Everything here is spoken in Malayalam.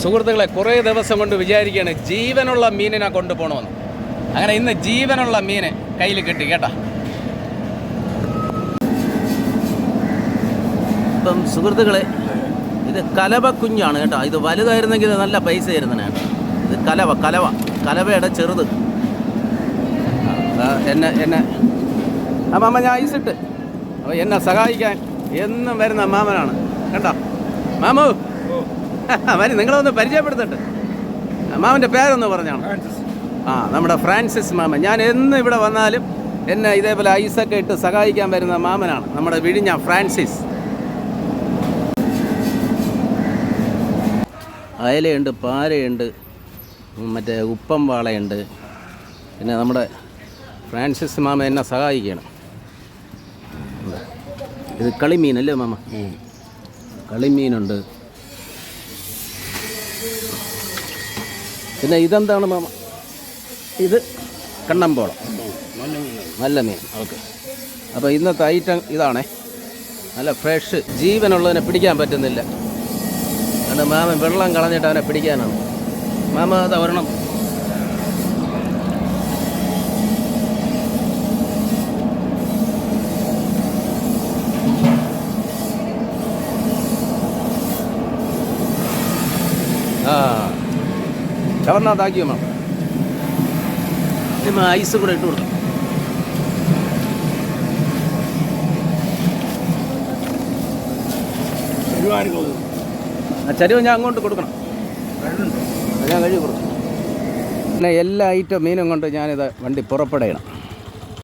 സുഹൃത്തുക്കളെ, കുറേ ദിവസം കൊണ്ട് വിചാരിക്കുകയാണ് ജീവനുള്ള മീനിനെ കൊണ്ടുപോകണമെന്ന്. അങ്ങനെ ഇന്ന് ജീവനുള്ള മീനെ കയ്യിൽ കിട്ടി കേട്ടാ. ഇപ്പം സുഹൃത്തുക്കളെ, ഇത് കലവ കുഞ്ഞാണ് കേട്ടോ. ഇത് വലുതായിരുന്നെങ്കിൽ ഇത് നല്ല പൈസ ആയിരുന്നേ. ഇത് കലവയുടെ ചെറുത്. എന്നെ ആ മാമ ഞാൻ ഐസിട്ട്. അപ്പോൾ എന്നെ സഹായിക്കാൻ എന്നും വരുന്ന മാമനാണ് കേട്ടോ. മാമു വരി, നിങ്ങളൊന്ന് പരിചയപ്പെടുത്തട്ടെ. മാമൻ്റെ പേരൊന്ന് പറഞ്ഞാണ്. നമ്മുടെ ഫ്രാൻസിസ് മാമൻ. ഞാൻ എന്നും ഇവിടെ വന്നാലും എന്നെ ഇതേപോലെ ഐസൊക്കെ ഇട്ട് സഹായിക്കാൻ വരുന്ന മാമനാണ് നമ്മുടെ വിഴിഞ്ഞ ഫ്രാൻസിസ്. അയലയുണ്ട്, പാരയുണ്ട്, മറ്റേ ഉപ്പം വാളയുണ്ട്. പിന്നെ നമ്മുടെ ഫ്രാൻസിസ് മാമ എന്നെ സഹായിക്കണം. ഇത് കളിമീനല്ലേ മാമ? കളിമീനുണ്ട്. പിന്നെ ഇതെന്താണ് മാമ? ഇത് കണ്ണമ്പോളം, നല്ല മീൻ. ഓക്കെ, അപ്പോൾ ഇന്നത്തെ ഐറ്റം ഇതാണേ. നല്ല ഫ്രഷ്, ജീവനുള്ളതിനെ പിടിക്കാൻ പറ്റുന്നില്ല. അതുകൊണ്ട് മാമൻ വെള്ളം കളഞ്ഞിട്ട് അവനെ പിടിക്കാനാണ്. മാമ അത് ഒരെണ്ണം. കവർണത്താക്കിയോ മാം? ഐസ് കൂടെ ഇട്ട് കൊടുക്കും. ചരിവ് ഞാൻ അങ്ങോട്ട് കൊടുക്കണം. ഞാൻ കഴുകി കൊടുക്കും. പിന്നെ എല്ലാ ഐറ്റം മീനും കൊണ്ട് ഞാനിത് വണ്ടി പുറപ്പെടണം.